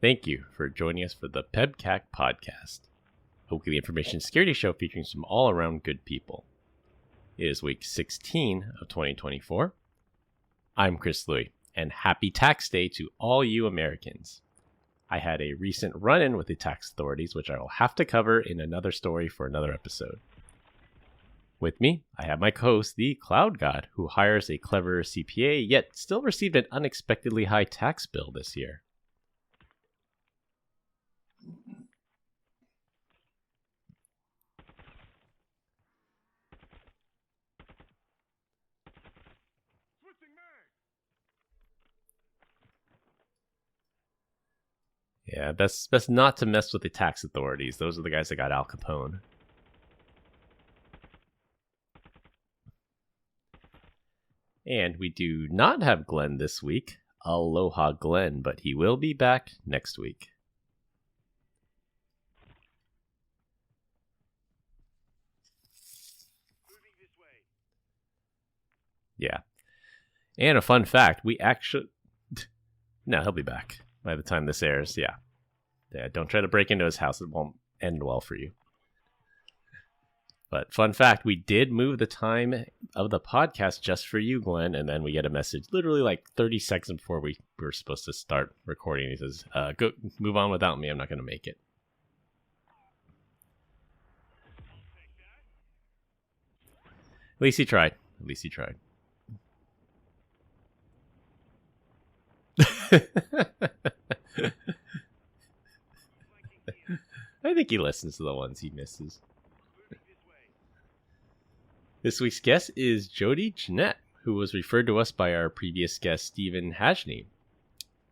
Thank you for joining us for the PEBCAK Podcast, a weekly information security show featuring some all-around good people. It is week 16 of 2024. I'm Chris Louie, and happy tax day to all you Americans. I had a recent run-in with the tax authorities, which I will have to cover in another story for another episode. With me, I have my co-host, the Cloud God, who hires a clever CPA, yet still received an unexpectedly high tax bill this year. Yeah, best not to mess with the tax authorities. Those are the guys that got Al Capone. And we do not have Glenn this week. Aloha Glenn, but he will be back next week. Yeah. And a fun fact, we actually... No, he'll be back by the time this airs, yeah. Don't try to break into his house. It won't end well for you. But fun fact, we did move the time of the podcast just for you, Glenn, and then we get a message literally like 30 seconds before we were supposed to start recording. He says, go move on without me. I'm not going to make it. At least he tried. I think he listens to the ones he misses. This week's guest is Jody Jeanette, who was referred to us by our previous guest, Stephen Hajny.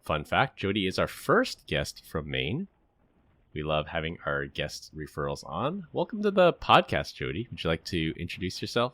Fun fact, Jody is our first guest from Maine. We love having our guest referrals on. Welcome to the podcast, Jody. Would you like to introduce yourself?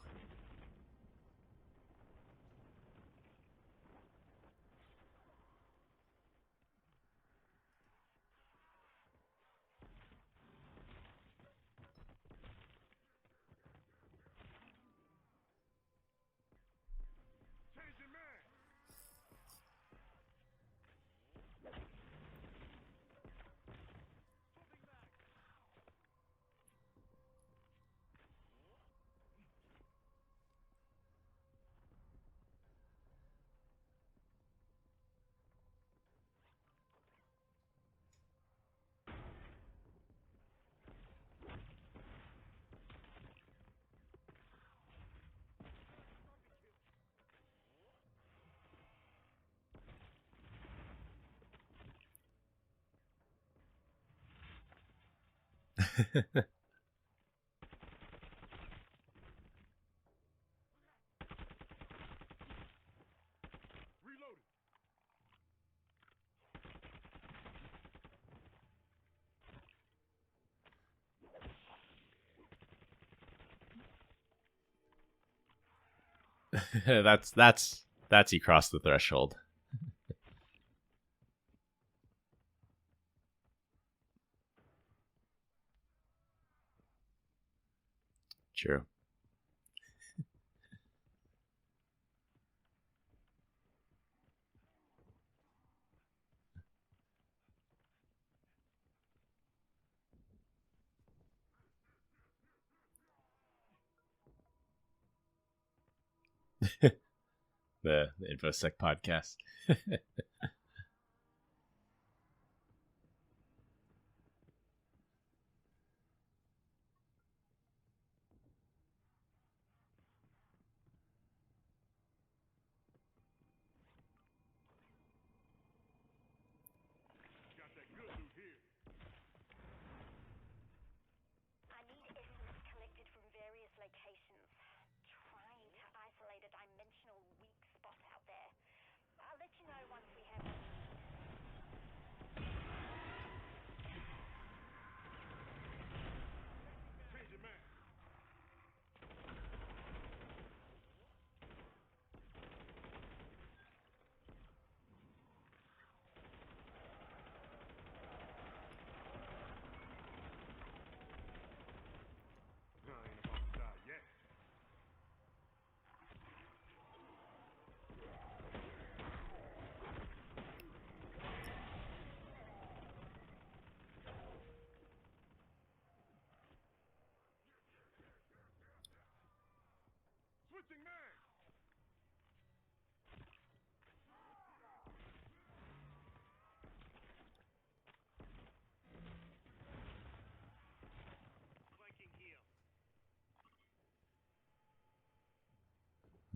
That's he crossed the threshold. True. the InfoSec podcast. Trying to isolate a dimensional weak spot out there. I'll let you know once we have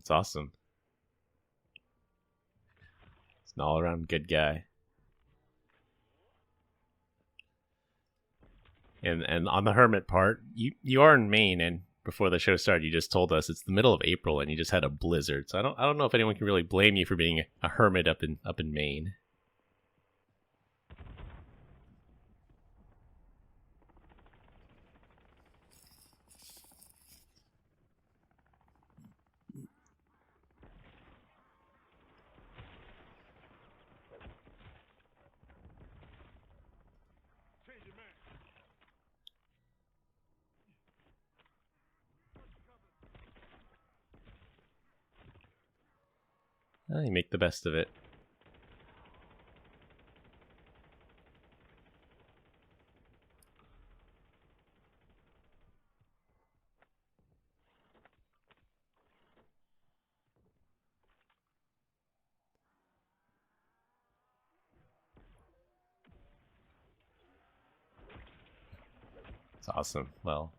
It's awesome. It's an all-around good guy. And on the hermit part, you are in Maine, and before the show started, you just told us it's the middle of April and you just had a blizzard. So I don't know if anyone can really blame you for being a hermit up in Maine. You make the best of it. It's awesome. Well,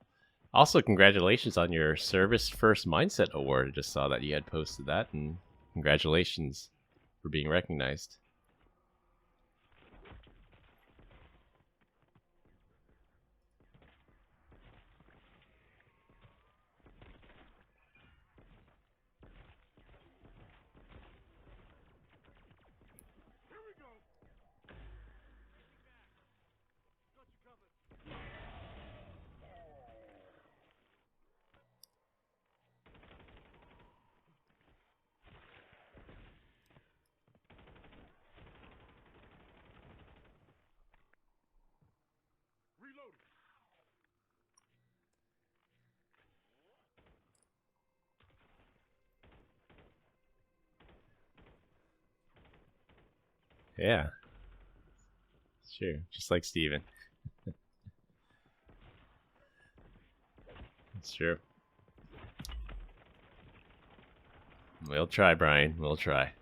also congratulations on your Service First Mindset Award. I just saw that you had posted that, and congratulations for being recognized. Yeah. Sure. Just like Steven. It's true. We'll try, Brian. We'll try.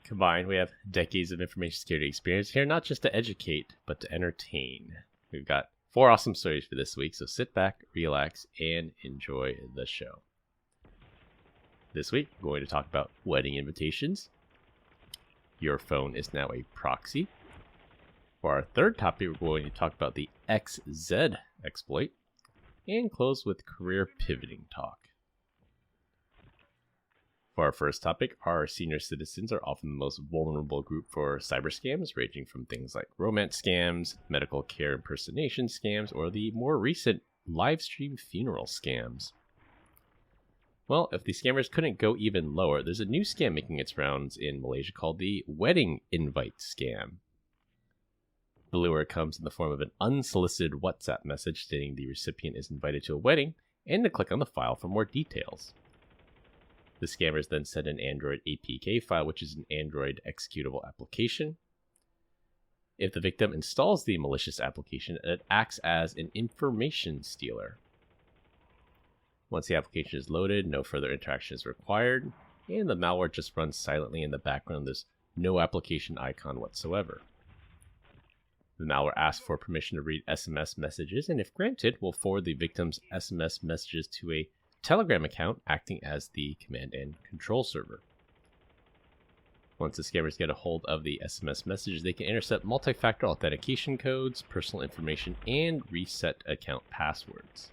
Combined, we have decades of information security experience here, not just to educate, but to entertain. We've got 4 awesome stories for this week, so sit back, relax, and enjoy the show. This week, we're going to talk about wedding invitations. Your phone is now a proxy. For our third topic, we're going to talk about the XZ exploit, and close with career pivoting talk. For our first topic, our senior citizens are often the most vulnerable group for cyber scams, ranging from things like romance scams, medical care impersonation scams, or the more recent live stream funeral scams. Well, if the scammers couldn't go even lower, there's a new scam making its rounds in Malaysia called the wedding invite scam. The lure comes in the form of an unsolicited WhatsApp message stating the recipient is invited to a wedding and to click on the file for more details. The scammers then send an Android APK file, which is an Android executable application. If the victim installs the malicious application, it acts as an information stealer. Once the application is loaded, no further interaction is required, and the malware just runs silently in the background. There's no application icon whatsoever. The malware asks for permission to read SMS messages, and if granted, will forward the victim's SMS messages to a Telegram account acting as the command and control server. Once the scammers get a hold of the SMS messages, they can intercept multi-factor authentication codes, personal information, and reset account passwords.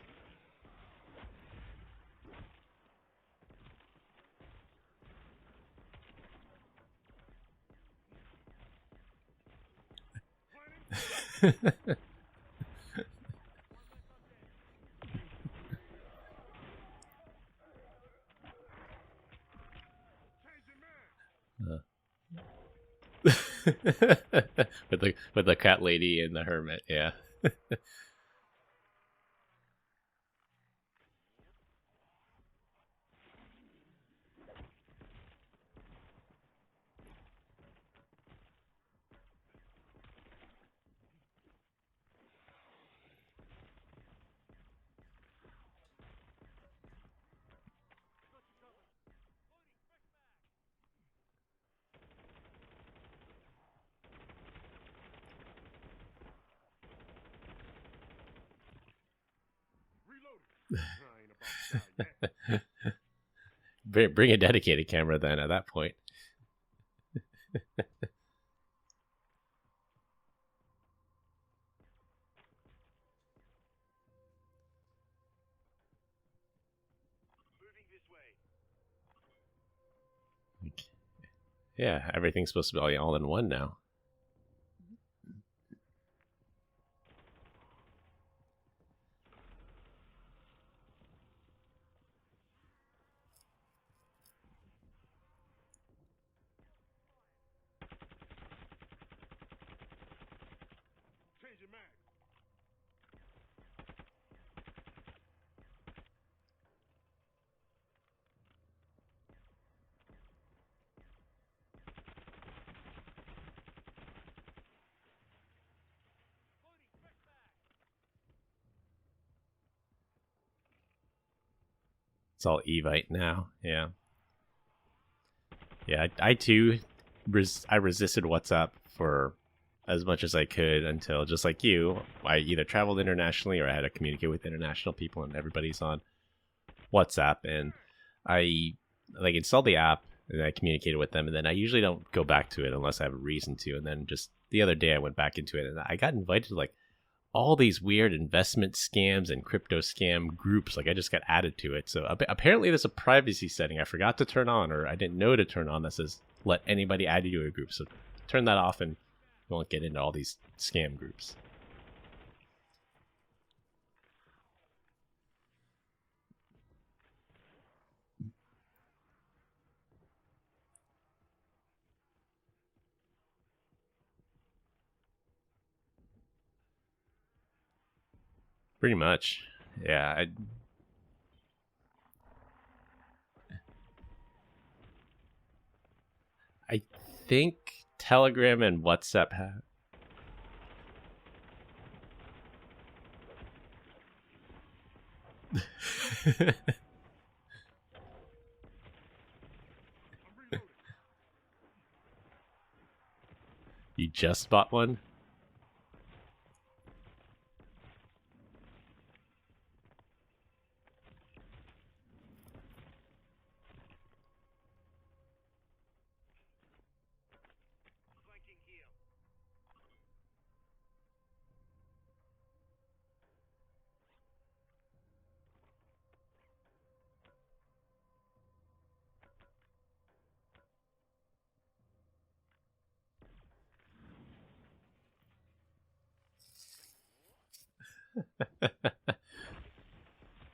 with the cat lady and the hermit, yeah. Bring a dedicated camera then at that point. Yeah, everything's supposed to be all in one now. It's all Evite now. Yeah. Yeah, I too, I resisted WhatsApp for as much as I could until, just like you, I either traveled internationally or I had to communicate with international people, and everybody's on WhatsApp. And I installed the app and I communicated with them, and then I usually don't go back to it unless I have a reason to. And then just the other day I went back into it and I got invited to all these weird investment scams and crypto scam groups. I just got added to it. So apparently there's a privacy setting I forgot to turn on, or I didn't know to turn on, that says let anybody add you to a group. So turn that off and you won't get into all these scam groups. Pretty much. Yeah. I think Telegram and WhatsApp have. You just bought one?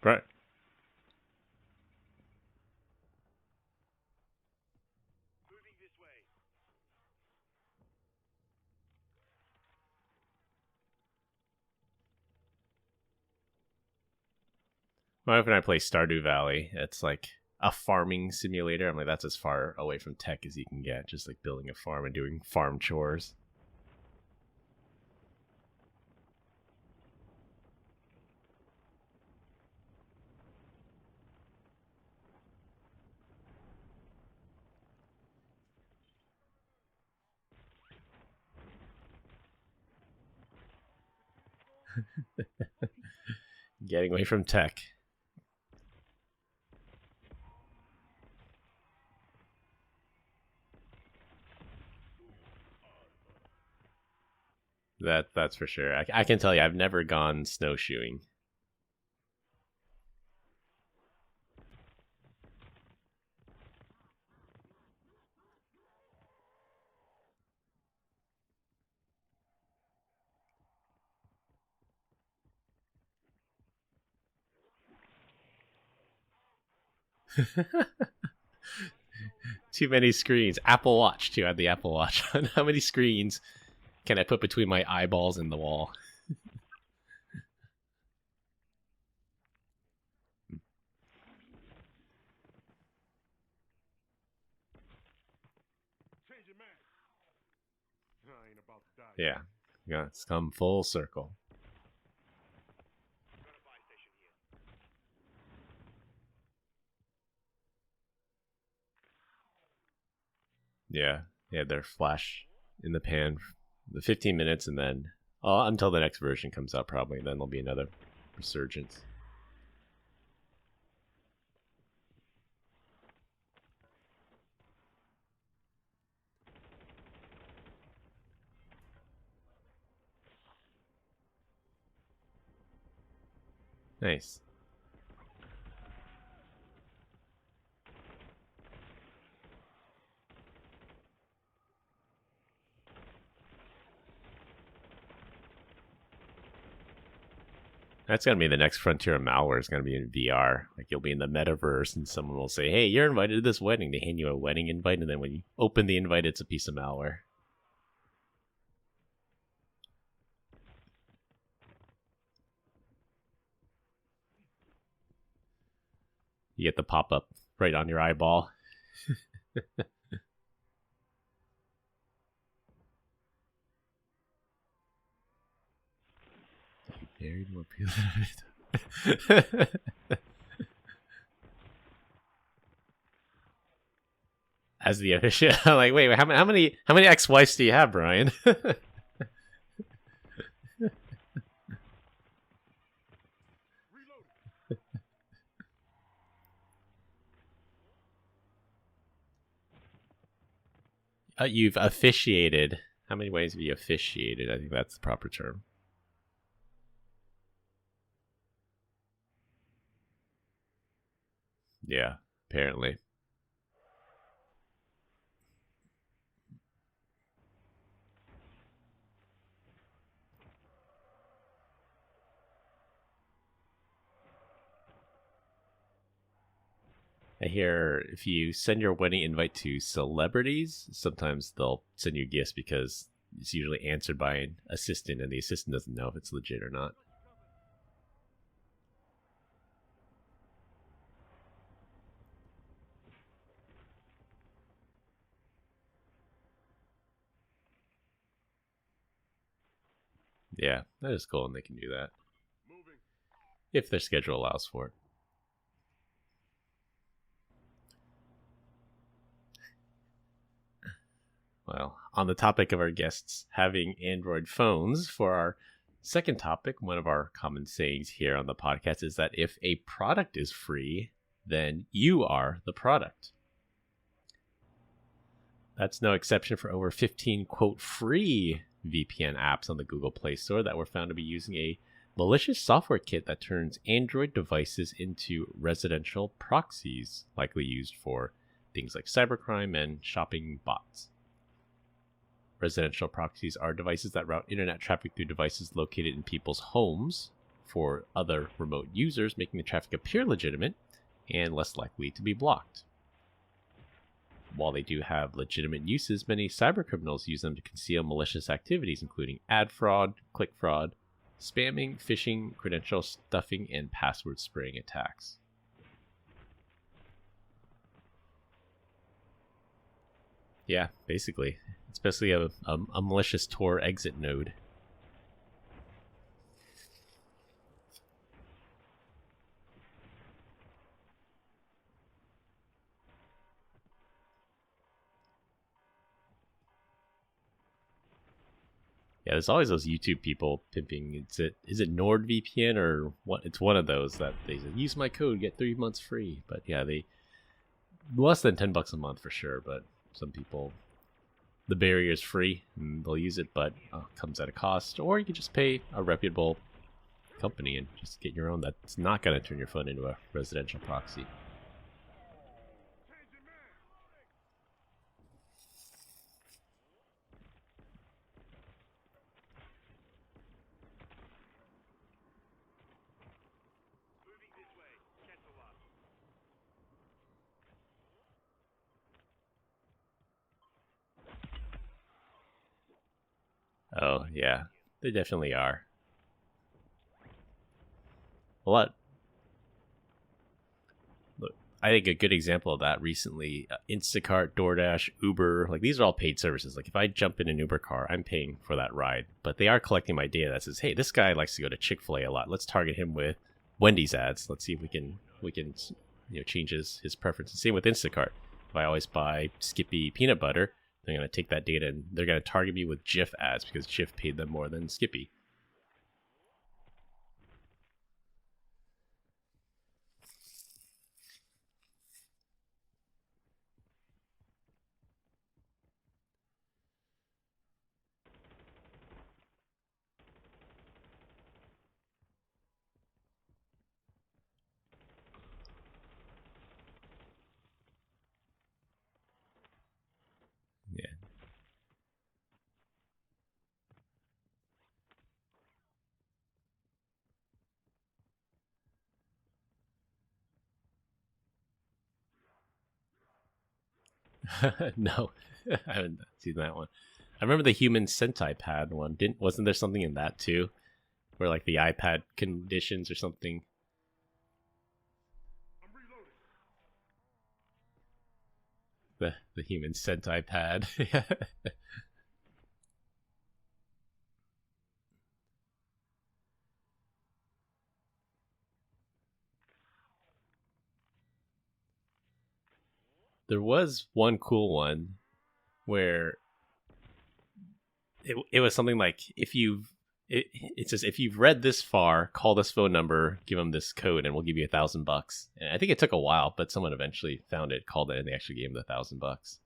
Right. My wife and I play Stardew Valley. It's like a farming simulator. I'm like, that's as far away from tech as you can get. Just like building a farm and doing farm chores. Getting away from tech. That's for sure. I can tell you, I've never gone snowshoeing. Too many screens. Apple Watch too. I had the Apple Watch on. How many screens can I put between my eyeballs and the wall? Yeah. Yeah, it's come full circle. Yeah. Yeah, they're flash in the pan the 15 minutes and then until the next version comes out probably. Then there'll be another resurgence. Nice. That's going to be the next frontier of malware. Is going to be in VR. Like you'll be in the metaverse and someone will say, hey, you're invited to this wedding. They hand you a wedding invite. And then when you open the invite, it's a piece of malware. You get the pop-up right on your eyeball. Buried more people than as the official. Like, wait, how many ex-wives do you have, Brian? You've officiated. How many ways have you officiated? I think that's the proper term. Yeah, apparently. I hear if you send your wedding invite to celebrities, sometimes they'll send you gifts because it's usually answered by an assistant, and the assistant doesn't know if it's legit or not. Yeah, that is cool, and they can do that if their schedule allows for it. Well, on the topic of our guests having Android phones, for our second topic, one of our common sayings here on the podcast is that if a product is free, then you are the product. That's no exception for over 15, quote, free VPN apps on the Google Play Store that were found to be using a malicious software kit that turns Android devices into residential proxies, likely used for things like cybercrime and shopping bots. Residential proxies are devices that route internet traffic through devices located in people's homes for other remote users, making the traffic appear legitimate and less likely to be blocked. While they do have legitimate uses, many cybercriminals use them to conceal malicious activities, including ad fraud, click fraud, spamming, phishing, credential stuffing, and password spraying attacks. Yeah, basically. Especially a malicious Tor exit node. Yeah, there's always those YouTube people pimping. Is it NordVPN or what? It's one of those that they say, use my code, get 3 months free. But yeah, they less than $10 a month for sure. But some people, the barrier is free and they'll use it, but comes at a cost. Or you can just pay a reputable company and just get your own. That's not going to turn your phone into a residential proxy. Oh, yeah. They definitely are. A lot. Look, I think a good example of that recently, Instacart, DoorDash, Uber, like these are all paid services. Like if I jump in an Uber car, I'm paying for that ride. But they are collecting my data that says, hey, this guy likes to go to Chick-fil-A a lot. Let's target him with Wendy's ads. Let's see if we can change his preference. Same with Instacart. If I always buy Skippy peanut butter, they're going to take that data and they're going to target me with Jif ads because Jif paid them more than Skippy. No, I haven't seen that one. I remember the human centipad one. Wasn't there something in that too, where like the iPad conditions or something? The human centipad. There was one cool one where it was something like it says if you've read this far, call this phone number, give them this code, and we'll give you $1,000. And I think it took a while, but someone eventually found it, called it, and they actually gave him the $1,000.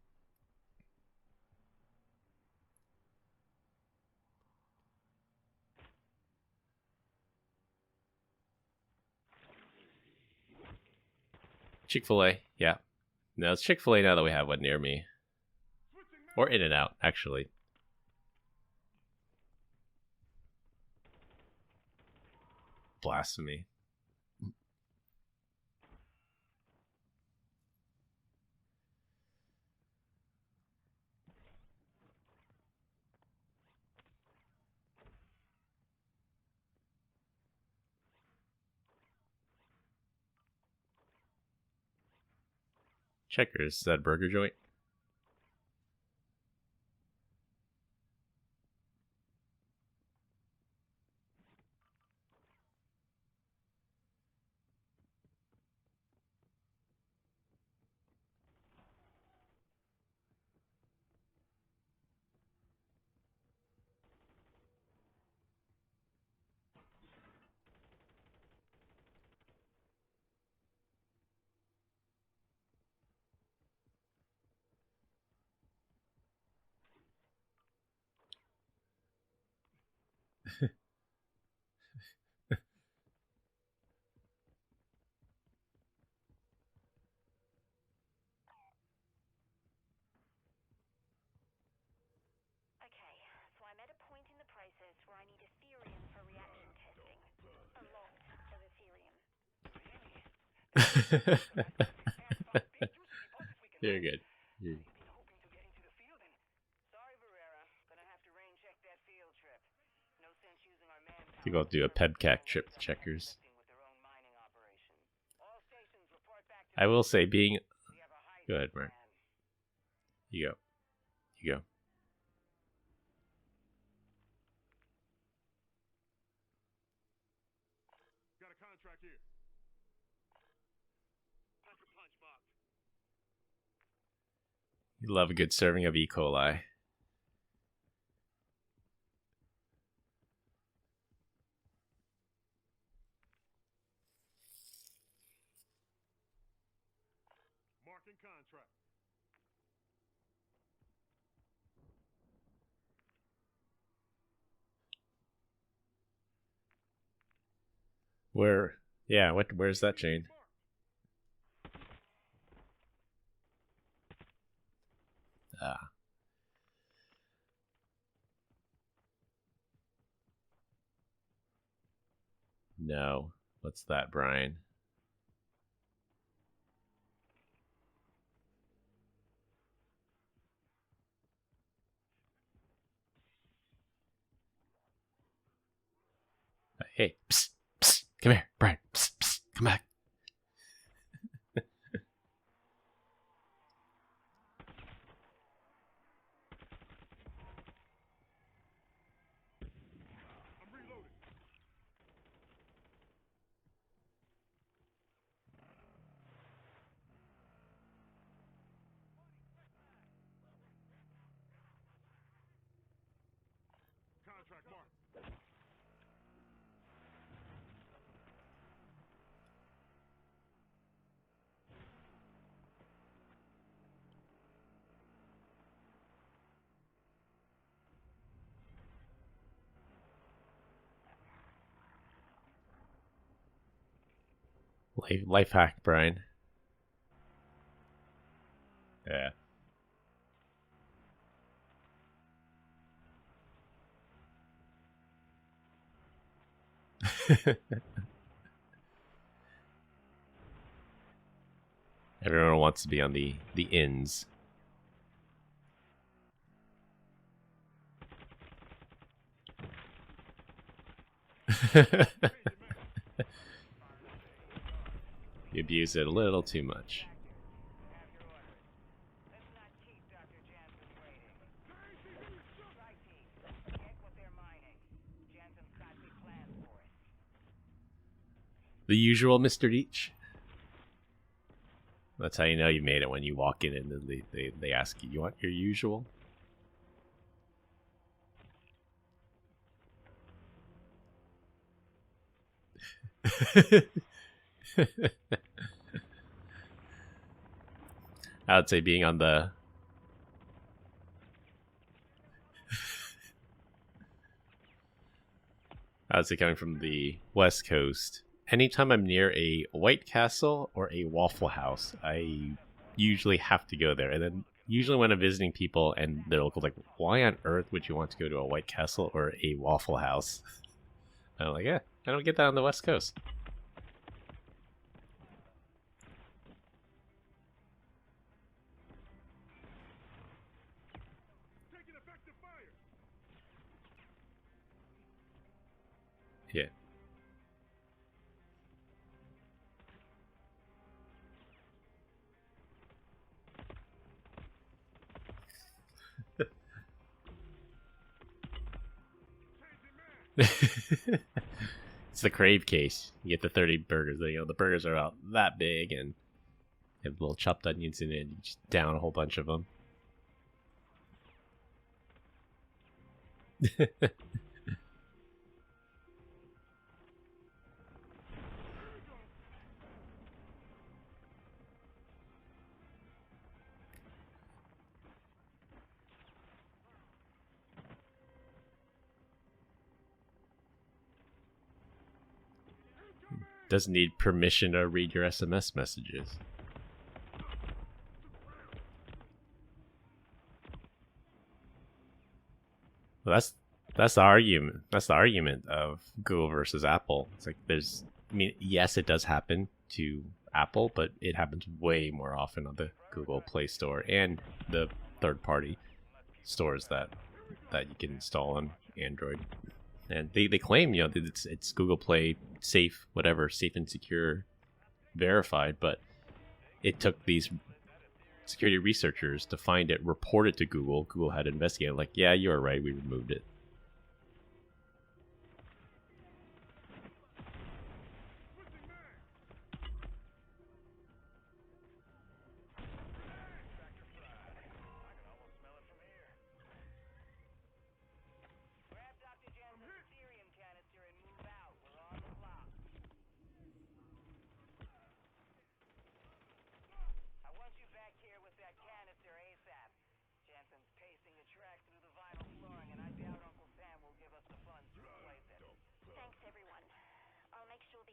Chick-fil-A, yeah. No, it's Chick-fil-A now that we have one near me. Or In-N-Out, actually. Blasphemy. Checkers, is that a burger joint? You're good. To go do a PEBCAK trip to Checkers. I will say, being... Go ahead, Mark. You go. You go. Got a contract here. You love a good serving of E. coli. Marking contract. Where? Yeah, where's that chain? Ah. No. What's that, Brian? Hey, psst, psst, come here, Brian. Psst, psst, come back. I'm reloading. Contract mark. Life hack, Brian. Yeah. Everyone wants to be on the ins. You abuse it a little too much. The usual, Mr. Deach. That's how you know you made it, when you walk in and they ask you, "You want your usual?" I would say being on the I would say coming from the West Coast, anytime I'm near a White Castle or a Waffle House, I usually have to go there. And then usually when I'm visiting people and they're local, like, why on earth would you want to go to a White Castle or a Waffle House? I'm like, yeah, I don't get that on the West Coast. Taking effective fire. Yeah. It's the Crave case. You get the 30 burgers. The burgers are about that big and have little chopped onions in it. You just down a whole bunch of them. Doesn't need permission to read your SMS messages. Well, that's the argument. That's the argument of Google versus Apple. It's like yes, it does happen to Apple, but it happens way more often on the Google Play Store and the third-party stores that you can install on Android. And they claim, that it's Google Play safe, whatever, safe and secure, verified, but it took these security researchers to find it, report it to Google. Google had to investigate, like, yeah, you are right, we removed it.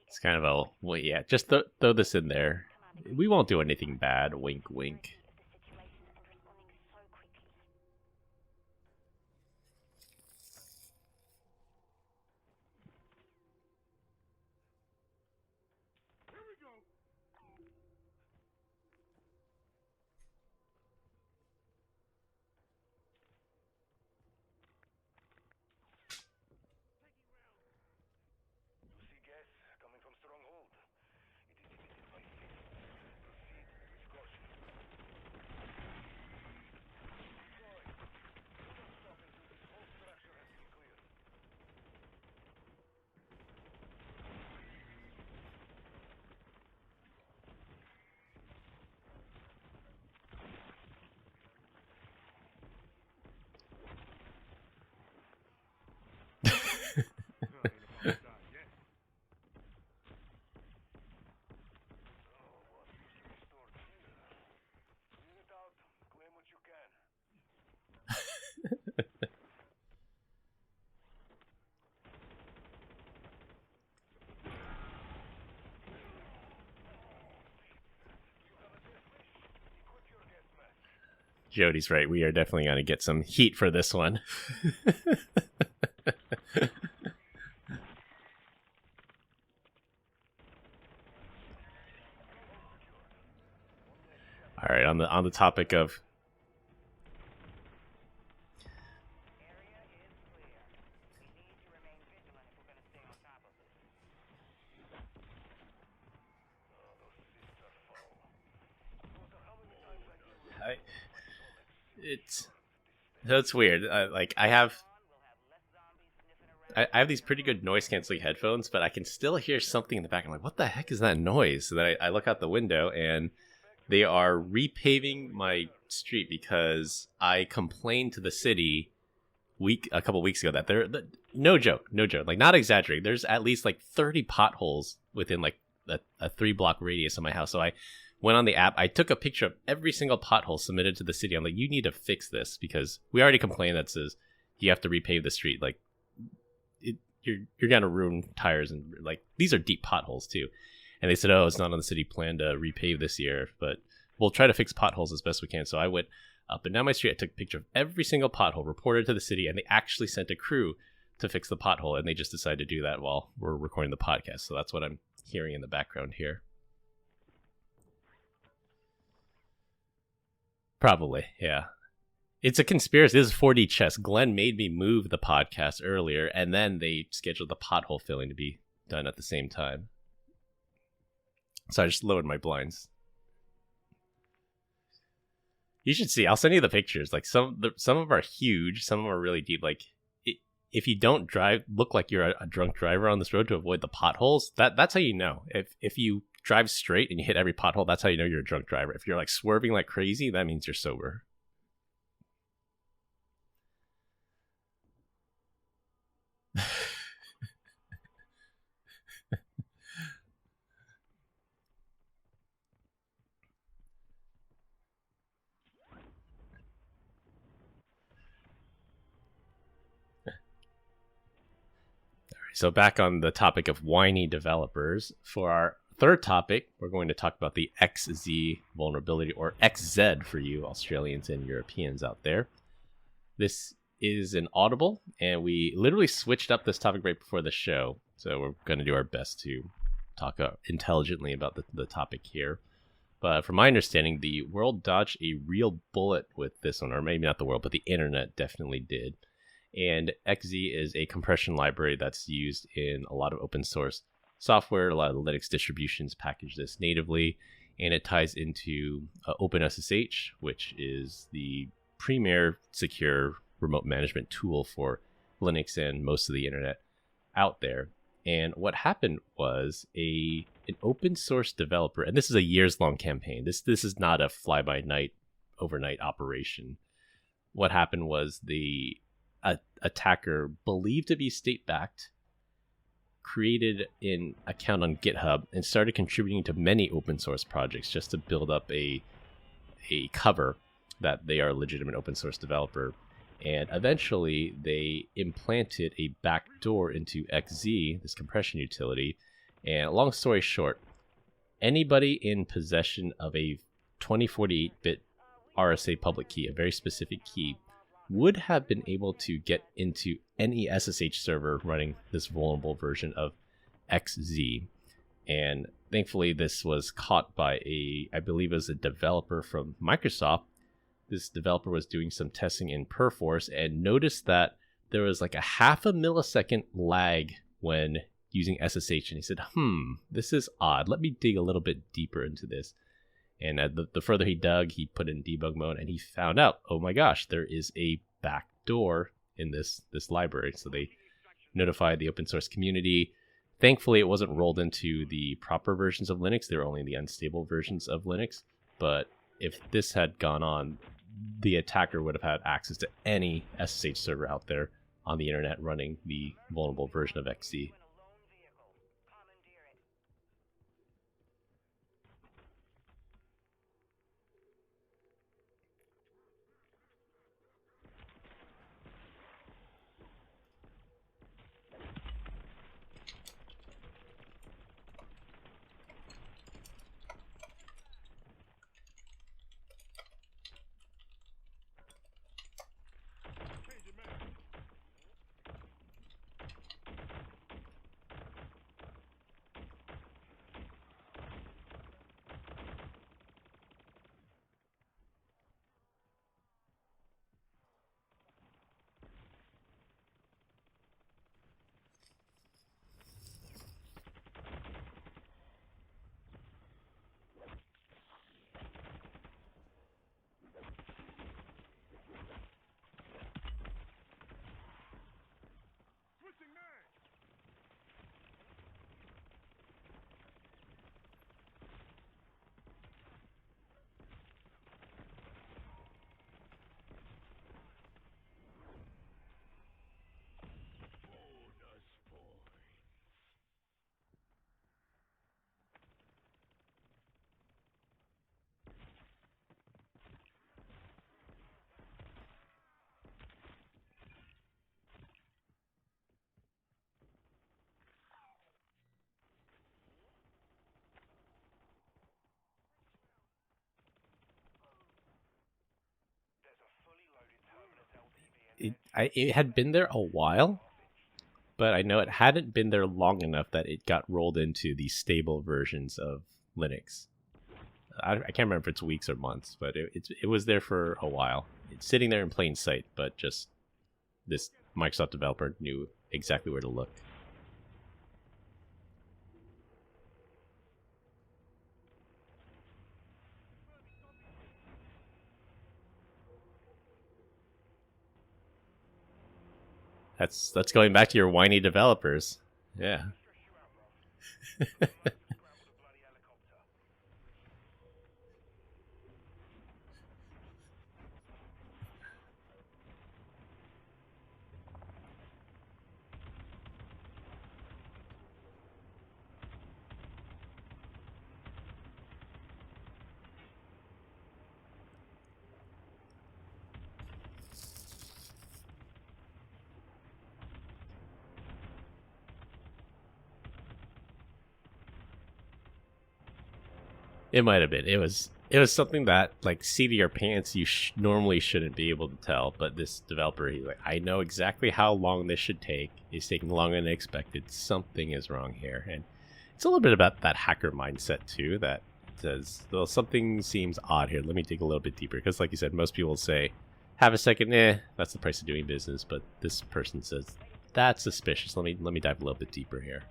It's kind of a, well, yeah, just throw this in there. We won't do anything bad, wink, wink. Here we go. You see gas coming from Stronghold. It is emitted by ships. Proceed with caution. Troy, do not stop until this whole structure has been cleared. Clear it out. Claim what you can. You have a gas mask. Equip your gas mask. Jody's right. We are definitely going to get some heat for this one. All right, on the topic of Area is clear. We need to remain vigilant if we're going to stay on top It's that's weird. I have these pretty good noise canceling headphones, but I can still hear something in the back. I'm like, what the heck is that noise? So then I look out the window, and they are repaving my street because I complained to the city a couple weeks ago that no joke, like not exaggerating. There's at least like 30 potholes within like a 3-block radius of my house. So I went on the app. I took a picture of every single pothole submitted to the city. I'm like, you need to fix this because we already complained that says you have to repave the street. Like, you're gonna ruin tires, and like these are deep potholes too. And they said, oh, it's not on the city plan to repave this year, but we'll try to fix potholes as best we can. So I went up and down my street. I took a picture of every single pothole, reported to the city, and they actually sent a crew to fix the pothole. And they just decided to do that while we're recording the podcast. So that's what I'm hearing in the background here. Probably, yeah. It's a conspiracy. This is 4D chess. Glenn made me move the podcast earlier, and then they scheduled the pothole filling to be done at the same time. So I just lowered my blinds. You should see. I'll send you the pictures. Like some of them are huge. Some of them are really deep. Like if you don't look like you're a drunk driver on this road to avoid the potholes, that's how you know. If you drive straight and you hit every pothole, that's how you know you're a drunk driver. If you're like swerving like crazy, that means you're sober. So back on the topic of whiny developers, for our third topic, we're going to talk about the XZ vulnerability, or XZ for you Australians and Europeans out there. This is an audible, and we literally switched up this topic right before the show. So we're going to do our best to talk intelligently about the topic here. But from my understanding, the world dodged a real bullet with this one, or maybe not the world, but the internet definitely did. And XZ is a compression library that's used in a lot of open source software. A lot of Linux distributions package this natively, and it ties into OpenSSH, which is the premier secure remote management tool for Linux and most of the internet out there. And what happened was an open source developer, and this is a years-long campaign. This is not a fly-by-night, overnight operation. What happened was the attacker, believed to be state-backed, created an account on GitHub and started contributing to many open source projects just to build up a cover that they are a legitimate open source developer. And eventually they implanted a backdoor into XZ, this compression utility. And long story short, anybody in possession of a 2048-bit RSA public key, a very specific key, would have been able to get into any SSH server running this vulnerable version of XZ. And thankfully, this was caught by I believe it was a developer from Microsoft. This developer was doing some testing in Perforce and noticed that there was like a 0.5 millisecond lag when using SSH. And he said, this is odd. Let me dig a little bit deeper into this. And the further he dug, he put in debug mode, and he found out, oh my gosh, there is a backdoor in this library. So they notified the open source community. Thankfully, it wasn't rolled into the proper versions of Linux. They were only the unstable versions of Linux. But if this had gone on, the attacker would have had access to any SSH server out there on the internet running the vulnerable version of XZ. it had been there a while, but I know it hadn't been there long enough that it got rolled into the stable versions of Linux. I can't remember if it's weeks or months, but it was there for a while. It's sitting there in plain sight, but just this Microsoft developer knew exactly where to look. That's going back to your whiny developers. Yeah. It might have been. It was something that, like, seat of your pants, you normally shouldn't be able to tell. But this developer, he's like, I know exactly how long this should take. It's taking longer than expected. Something is wrong here. And it's a little bit about that hacker mindset, too, that says, well, something seems odd here. Let me dig a little bit deeper. Because, like you said, most people say, have a second, that's the price of doing business. But this person says, that's suspicious. Let me dive a little bit deeper here.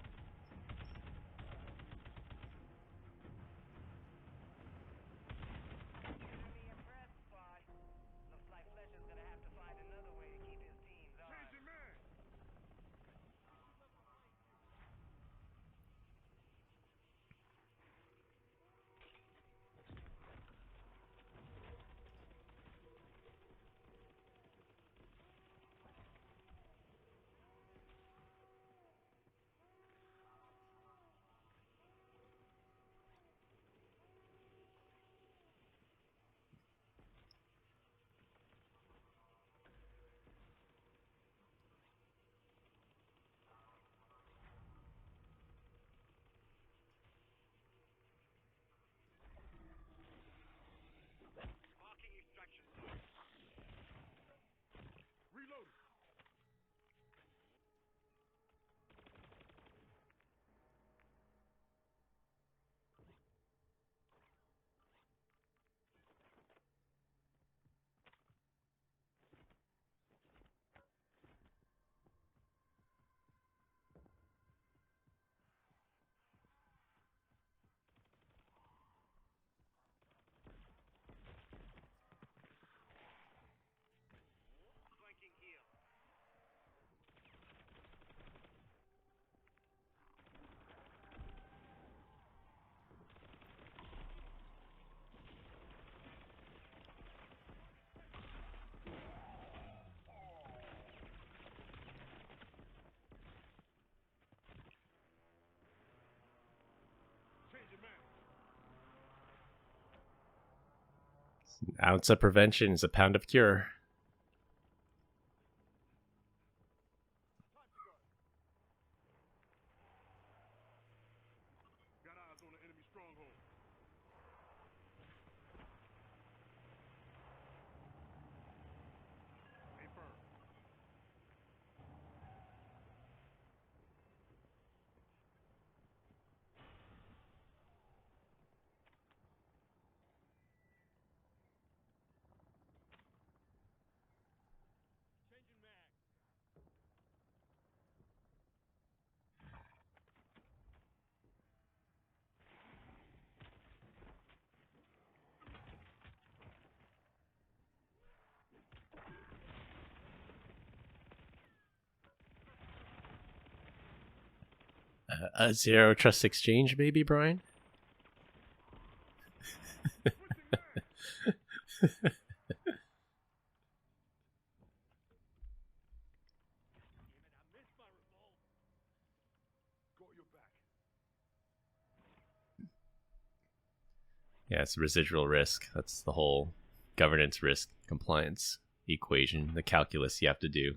Reloading. An ounce of prevention is a pound of cure. Got eyes on the enemy stronghold. Stay firm. Changing mag. A zero trust exchange, maybe, Brian? Got your back. Yeah, it's residual risk. That's the whole governance risk compliance equation, the calculus you have to do.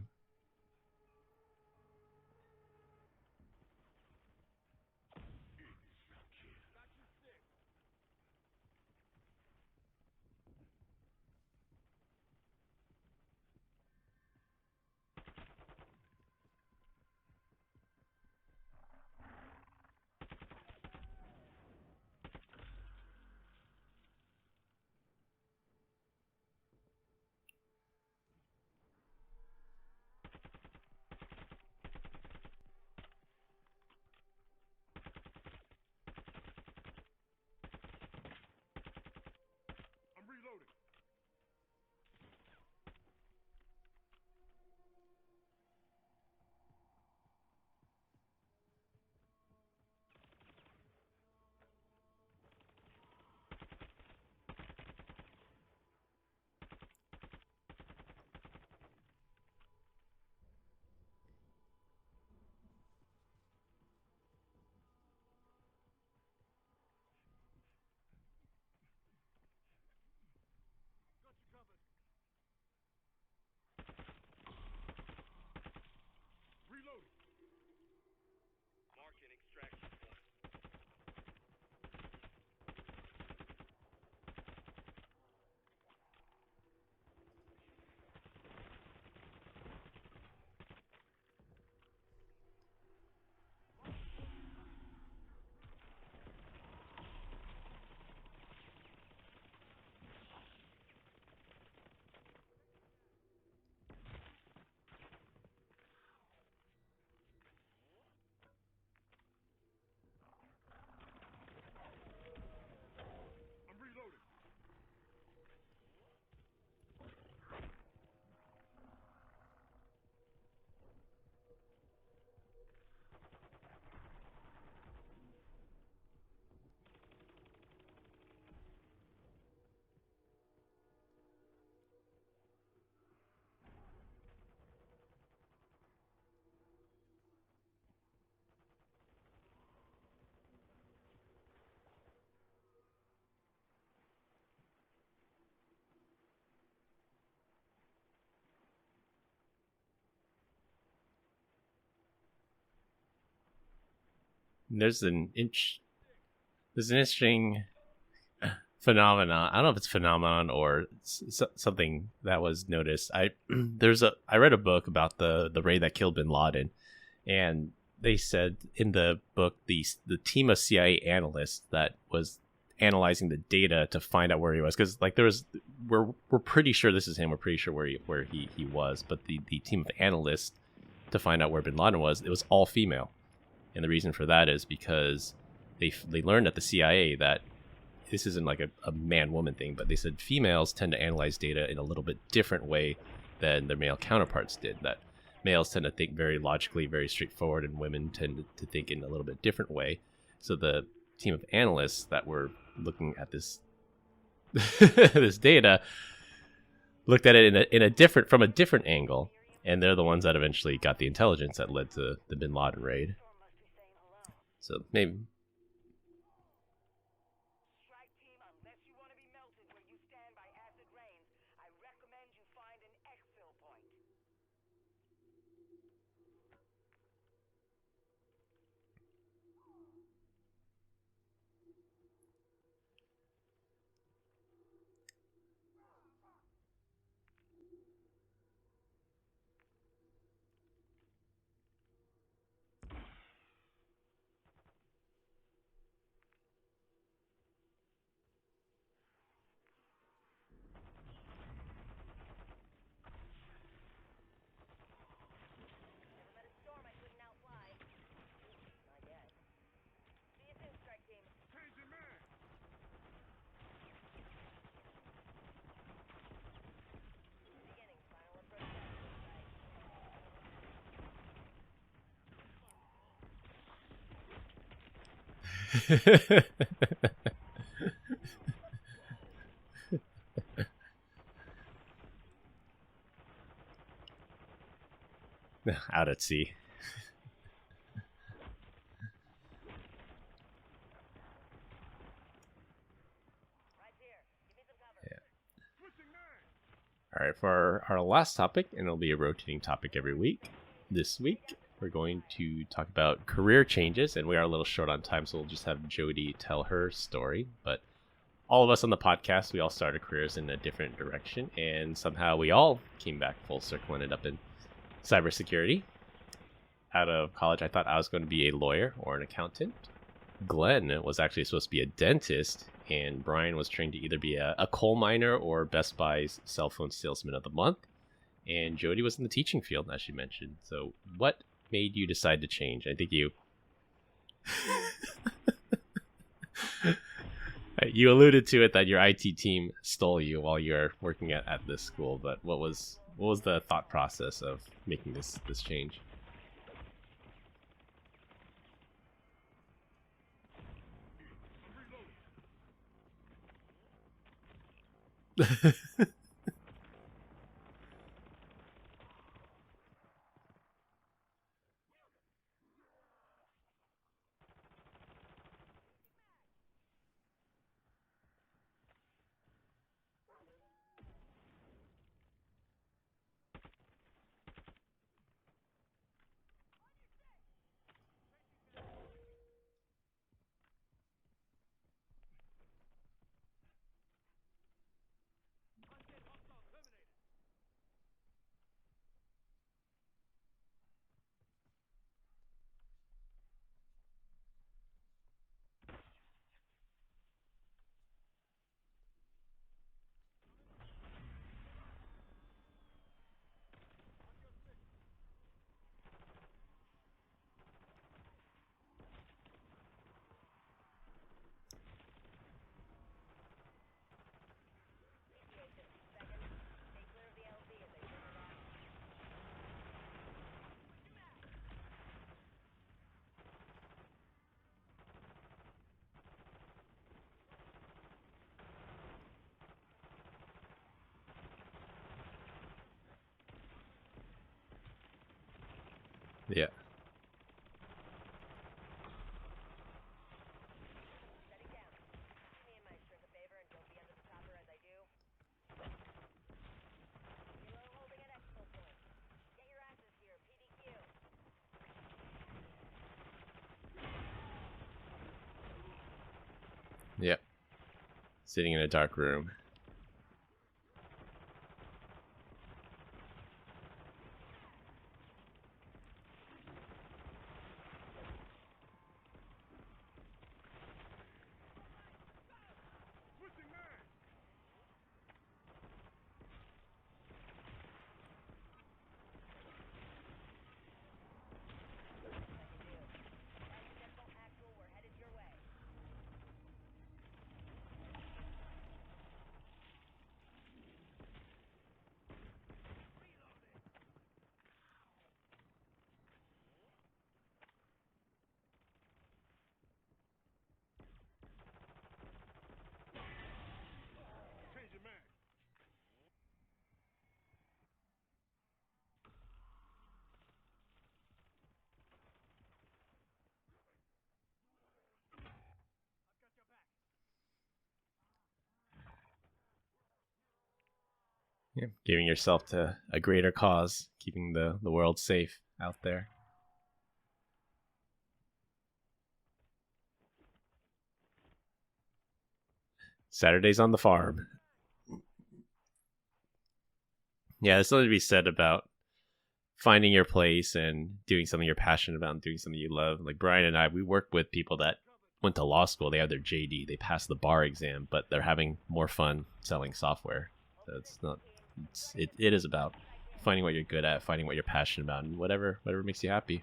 there's an interesting phenomenon. I don't know if it's phenomenon or something that was noticed. I read a book about the raid that killed bin Laden, and they said in the book the team of CIA analysts that was analyzing the data to find out where he was, because like we're pretty sure this is him. We're pretty sure where he was, but the team of analysts to find out where bin Laden was, it was all female. And the reason for that is because they learned at the CIA that this isn't like a man-woman thing, but they said females tend to analyze data in a little bit different way than their male counterparts did. That males tend to think very logically, very straightforward, and women tend to think in a little bit different way. So the team of analysts that were looking at this this data looked at it from a different angle, and they're the ones that eventually got the intelligence that led to the bin Laden raid. So maybe. Strike team, unless you want to be melted where you stand by acid rains, I recommend you find an exfil point. Never met a storm I couldn't outfly. Not yet. See you soon, strike team. Changing mag. Beginning final approach site. Out at sea. Right here. Give me some cover. Yeah. Switching mag. All right, for our last topic, and it'll be a rotating topic every week. This week, we're going to talk about career changes, and we are a little short on time, so we'll just have Jody tell her story. But all of us on the podcast, we all started careers in a different direction, and somehow we all came back full circle and ended up in cybersecurity. Out of college, I thought I was going to be a lawyer or an accountant. Glenn was actually supposed to be a dentist, and Brian was trained to either be a coal miner or Best Buy's cell phone salesman of the month. And Jody was in the teaching field, as she mentioned. So what made you decide to change? I think you you alluded to it that your IT team stole you while you're working at this school, but what was the thought process of making this change? Stay clear of the LZ as they turn it on. Yeah. Setting down. Do me and my strip a favor and don't be under the chopper as I do. Kilo holding at exfil point. Get your asses here, PDQ. sitting in a dark room. Switching mags. Actual, we're headed your way. Changing mags. Yeah, giving yourself to a greater cause, keeping the world safe out there. Saturdays on the farm. Yeah, there's something to be said about finding your place and doing something you're passionate about and doing something you love. Like Brian and I, we work with people that went to law school. They have their JD, they passed the bar exam, but they're having more fun selling software. So it is about finding what you're good at, finding what you're passionate about, and whatever makes you happy.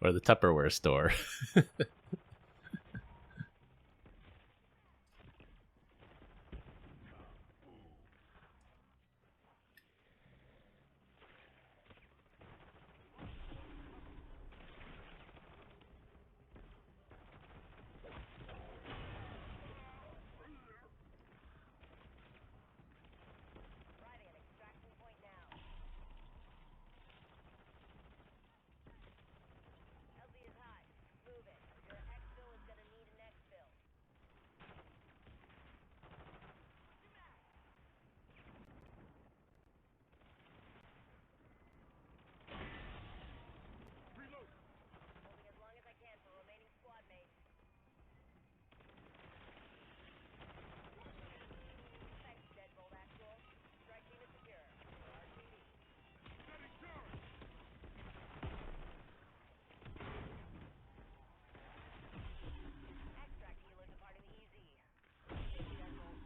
Or the Tupperware store. Arriving at extraction point now. LZ is hot. Move it. Your exfil is gonna need an exfil. Reload. Holding as long as I can for remaining squad mates. Thanks, Deadbolt Actual. Strike team is secure. RTV. Setting charge. Extract healers departing the EZ. Deadbolt.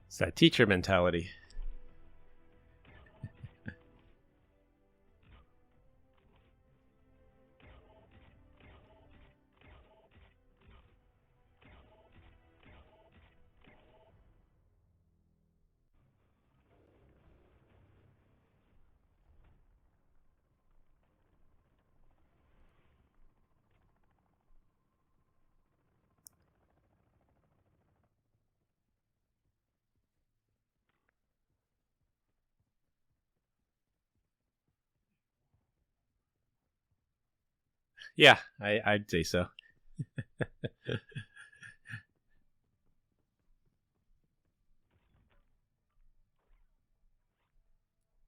It's that teacher mentality. Yeah, I'd say so.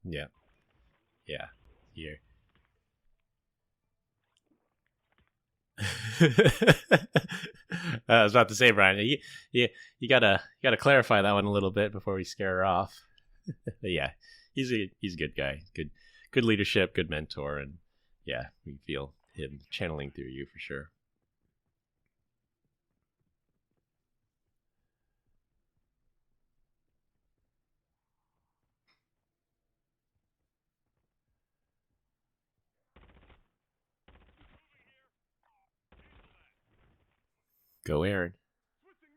Yeah. Yeah. Here. I was about to say, Brian, you gotta clarify that one a little bit before we scare her off. But yeah, he's a good guy, good leadership, good mentor, and yeah, we feel him channeling through you for sure. Go, Aaron. Switching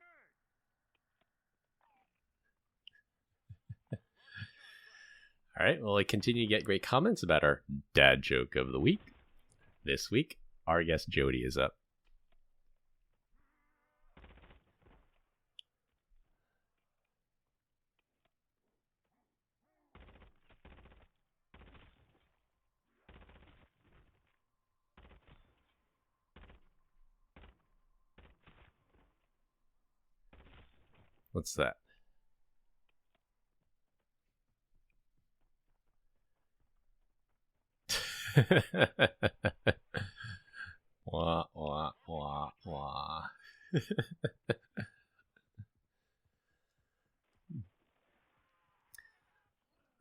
mags. All right, well, I continue to get great comments about our dad joke of the week. This week, our guest Jody is up. What's that? Wah, wah, wah, wah.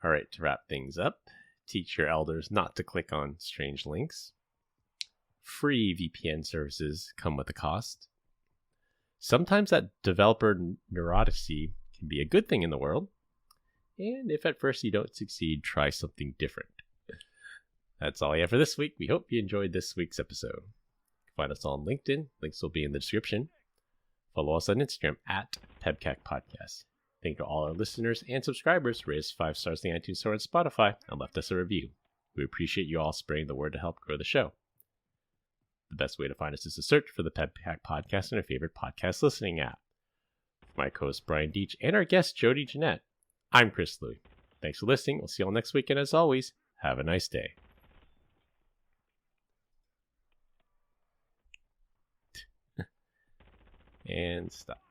All right, to wrap things up, teach your elders not to click on strange links. Free VPN services come with a cost. Sometimes that developer neuroticy can be a good thing in the world. And if at first you don't succeed, try something different. That's all I have for this week. We hope you enjoyed this week's episode. Find us on LinkedIn. Links will be in the description. Follow us on Instagram at PEBCAK Podcast. Thank you to all our listeners and subscribers who raised 5 stars in the iTunes Store and Spotify and left us a review. We appreciate you all spreading the word to help grow the show. The best way to find us is to search for the PEBCAK Podcast in your favorite podcast listening app. For my co-host Brian Deach and our guest Jody Jeanette, I'm Chris Louie. Thanks for listening. We'll see you all next week, and as always, have a nice day. And stop.